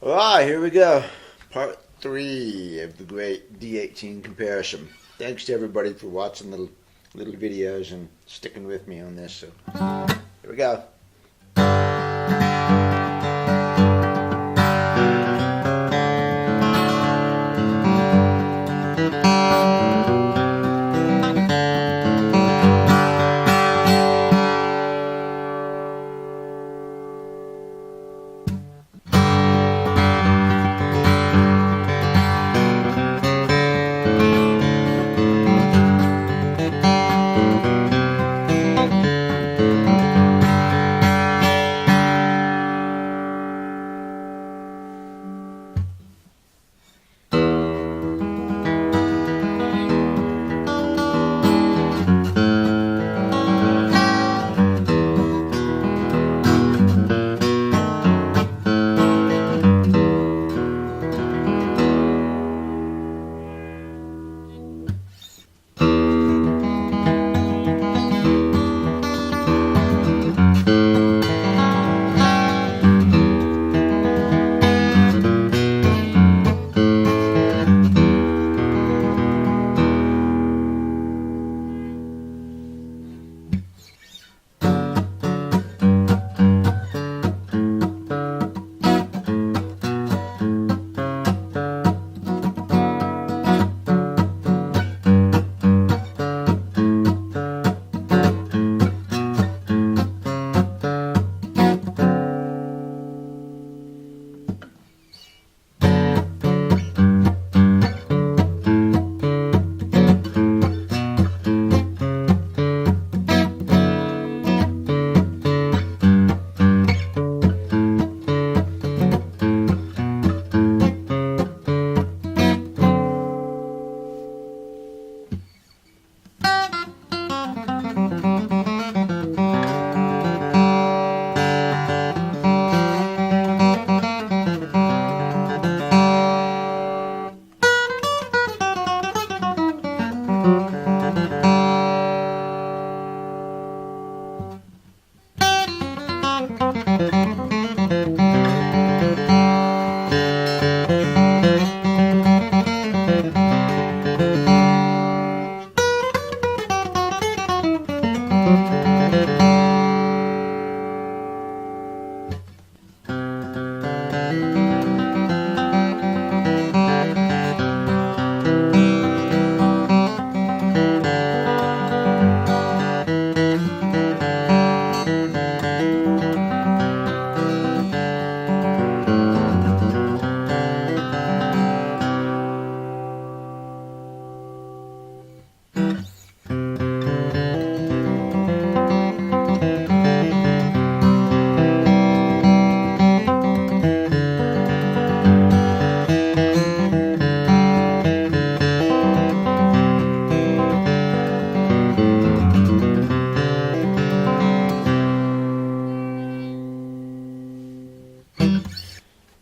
Alright, here we go. Part 3 of the great D-18 comparison. Thanks to everybody for watching little videos and sticking with me on this. So here we go.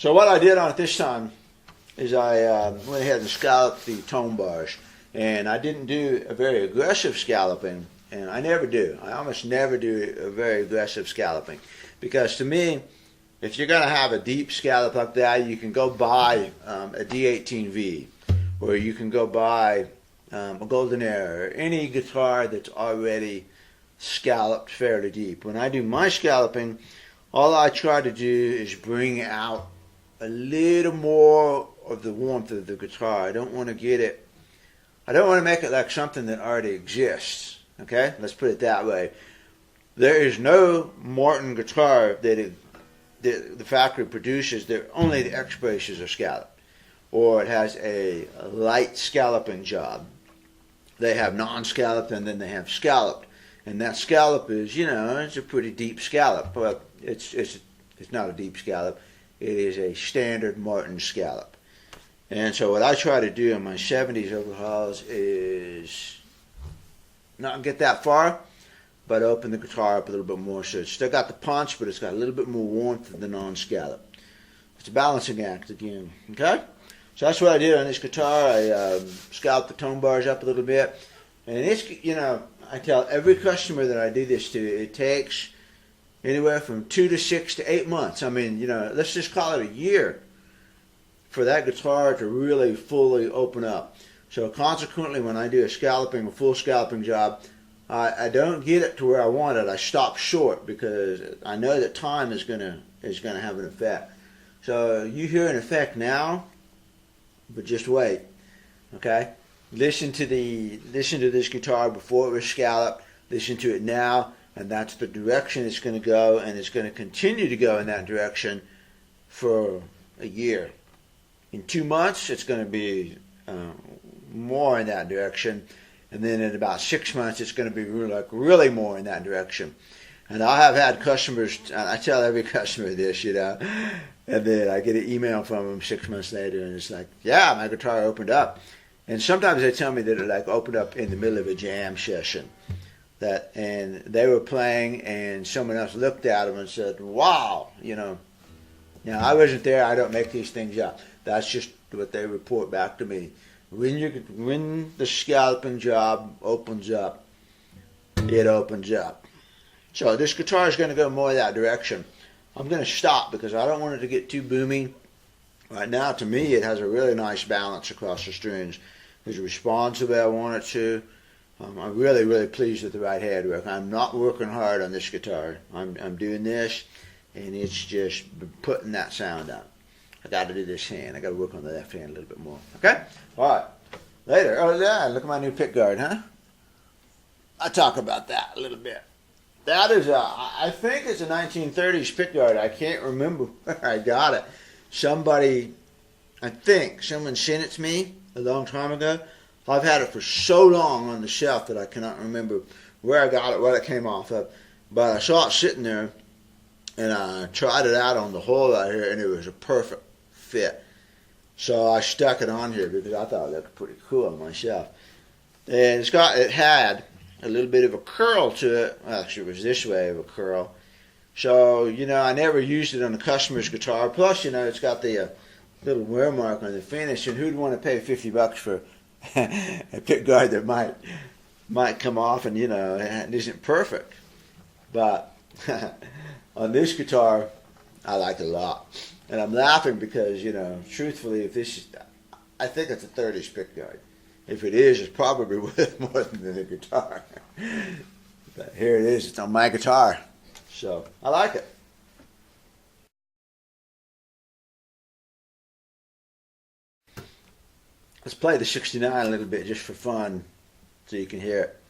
So what I did on it this time is I went ahead and scalloped the tone bars, and I didn't do a very aggressive scalloping, and I never do. I almost never do a very aggressive scalloping, because to me, if you're going to have a deep scallop like that, you can go buy a D-18V, or you can go buy a Golden Era, or any guitar that's already scalloped fairly deep. When I do my scalloping, all I try to do is bring out a little more of the warmth of the guitar. I don't want to make it like something that already exists. Okay, let's put it that way. There is no Martin guitar that the factory produces that only the X braces are scalloped, or it has a light scalloping job. They have non-scalloped, and then they have scalloped, and that scallop is, it's a pretty deep scallop. Well, it's not a deep scallop. It is a standard Martin scallop. And so what I try to do in my 70s overhauls is not get that far, but open the guitar up a little bit more. So it's still got the punch, but it's got a little bit more warmth than the non-scallop. It's a balancing act again. Okay? So that's what I did on this guitar. I scalloped the tone bars up a little bit. And it's, I tell every customer that I do this to, it takes anywhere from 2 to 6 to 8 months. I mean, let's just call it a year for that guitar to really fully open up. So consequently, when I do a full scalloping job, I don't get it to where I want it. I stop short because I know that time is gonna have an effect. So you hear an effect now, but just wait. Okay, listen to this guitar before it was scalloped. Listen to it now, and that's the direction it's going to go, and it's going to continue to go in that direction for a year. In 2 months, it's going to be more in that direction, and then in about 6 months, it's going to be really more in that direction. And I have had customers, and I tell every customer this, and then I get an email from them 6 months later, and it's like, yeah, my guitar opened up. And sometimes they tell me that it opened up in the middle of a jam session, and they were playing, and someone else looked at them and said, wow, Now, I wasn't there. I don't make these things up. That's just what they report back to me. When the scalloping job opens up, it opens up. So this guitar is going to go more that direction. I'm going to stop because I don't want it to get too boomy. Right now, to me, it has a really nice balance across the strings. It responds the way I want it to. I'm really, really pleased with the right hand work. I'm not working hard on this guitar. I'm doing this, and it's just putting that sound out. I got to do this hand. I got to work on the left hand a little bit more. Okay? All right. Later. Oh, yeah. Look at my new pick guard, huh? I'll talk about that a little bit. That is I think it's a 1930s pick guard. I can't remember where I got it. Someone sent it to me a long time ago. I've had it for so long on the shelf that I cannot remember where I got it, what it came off of. But I saw it sitting there, and I tried it out on the hole out here, and it was a perfect fit. So I stuck it on here because I thought it looked pretty cool on my shelf. And it had a little bit of a curl to it. Well, actually, it was this way of a curl. So, I never used it on a customer's guitar. Plus, it's got the little wear mark on the finish. And who'd want to pay $50 for a pick guard that might come off and, it isn't perfect. But on this guitar, I like it a lot. And I'm laughing because, truthfully, I think it's a 30s pick guard. If it is, it's probably worth more than the guitar. But here it is. It's on my guitar. So, I like it. Let's play the 69 a little bit just for fun so you can hear it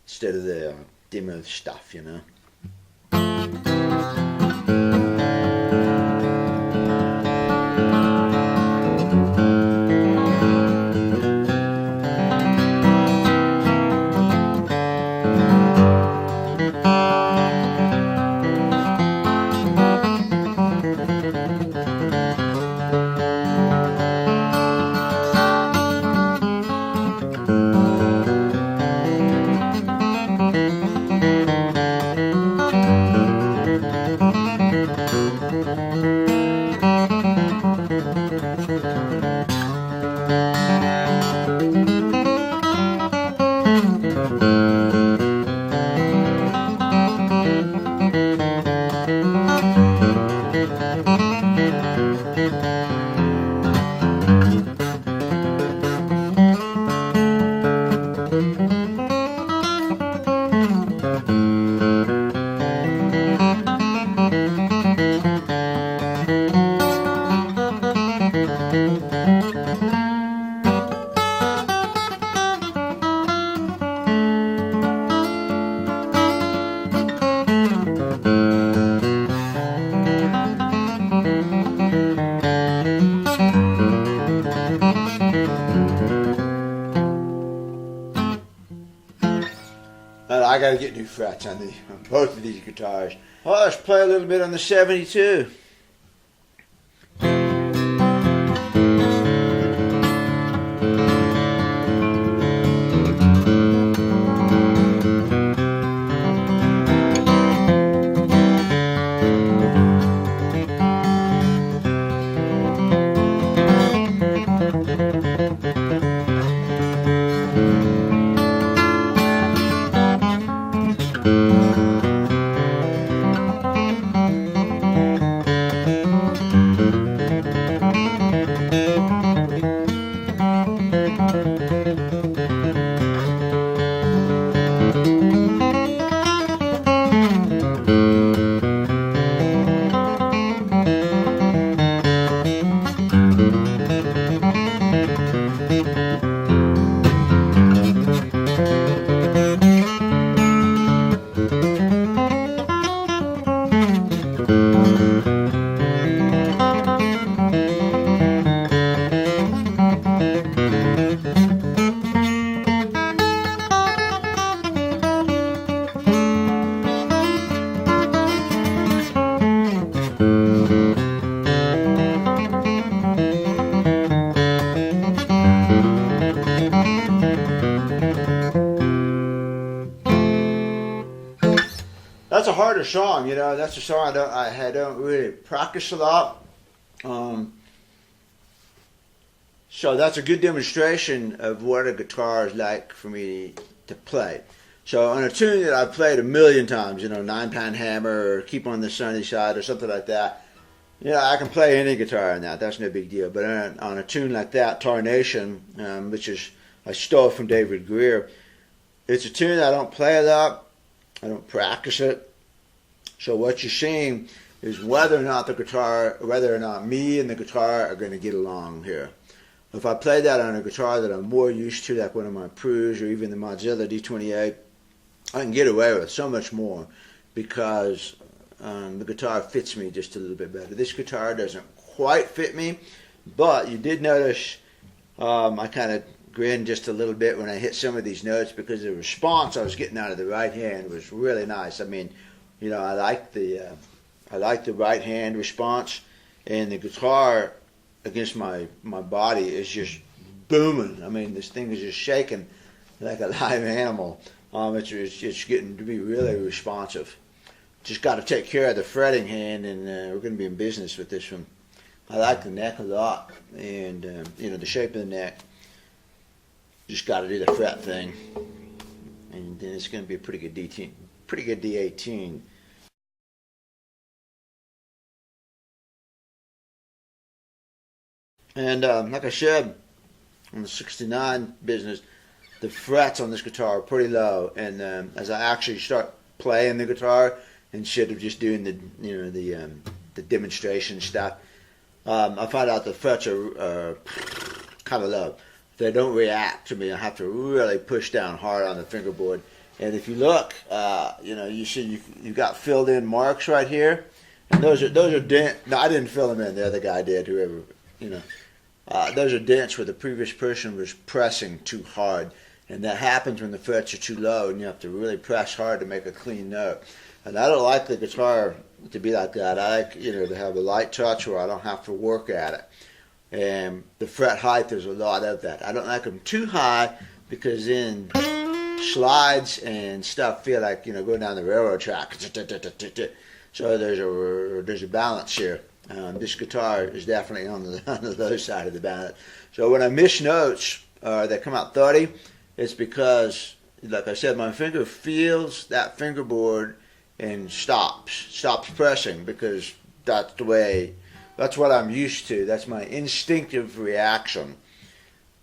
instead of the demo stuff, I got to get new frets on both of these guitars. Well, let's play a little bit on the 72. that's a harder song, you know. That's a song I don't really practice a lot. So that's a good demonstration of what a guitar is like for me to play. So on a tune that I've played a million times, you know, 9-Pound Hammer or Keep on the Sunny Side or something like that, you know, I can play any guitar on that. That's no big deal. But on a tune like that, Tarnation, which is I stole from David Greer, it's a tune I don't play a lot. I don't practice it. So what you're seeing is whether or not me and the guitar are going to get along here. If I play that on a guitar that I'm more used to, like one of my Prues or even the Mozilla D-18, I can get away with so much more because the guitar fits me just a little bit better. This guitar doesn't quite fit me, but you did notice I kind of grinned just a little bit when I hit some of these notes because the response I was getting out of the right hand was really nice. I mean, you know, I like the right hand response, and the guitar against my body is just booming. I mean, this thing is just shaking like a live animal. It's getting to be really responsive. Just got to take care of the fretting hand, and we're going to be in business with this one. I like the neck a lot, and you know, the shape of the neck. Just got to do the fret thing, and then it's going to be a pretty good D-18. And like I said, on the 69 business, the frets on this guitar are pretty low. And as I actually start playing the guitar instead of just doing the demonstration stuff, I find out the frets are kind of low. They don't react to me. I have to really push down hard on the fingerboard. And if you look, you know, you see you got filled in marks right here. And those are dents. No, I didn't fill them in. The other guy did. Whoever, you know. Those are dents where the previous person was pressing too hard, and that happens when the frets are too low, and you have to really press hard to make a clean note. And I don't like the guitar to be like that. I like, you know, to have a light touch where I don't have to work at it. And the fret height, there's a lot of that. I don't like them too high because then slides and stuff feel like, you know, going down the railroad track. So there's a balance here. This guitar is definitely on the low side of the balance. So when I miss notes that come out 30, it's because, like I said, my finger feels that fingerboard and stops pressing because that's what I'm used to. That's my instinctive reaction,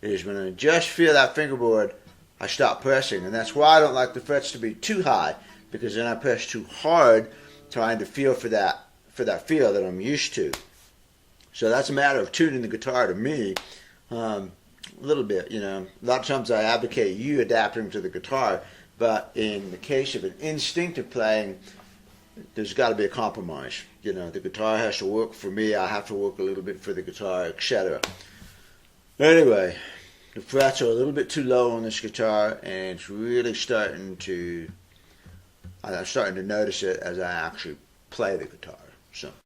is when I just feel that fingerboard, I stop pressing. And that's why I don't like the frets to be too high, because then I press too hard trying to feel for that feel that I'm used to. So that's a matter of tuning the guitar to me a little bit, you know. A lot of times I advocate you adapting to the guitar, but in the case of an instinctive playing, there's got to be a compromise. You know, the guitar has to work for me, I have to work a little bit for the guitar, etc. Anyway, the frets are a little bit too low on this guitar, and it's really I'm starting to notice it as I actually play the guitar. So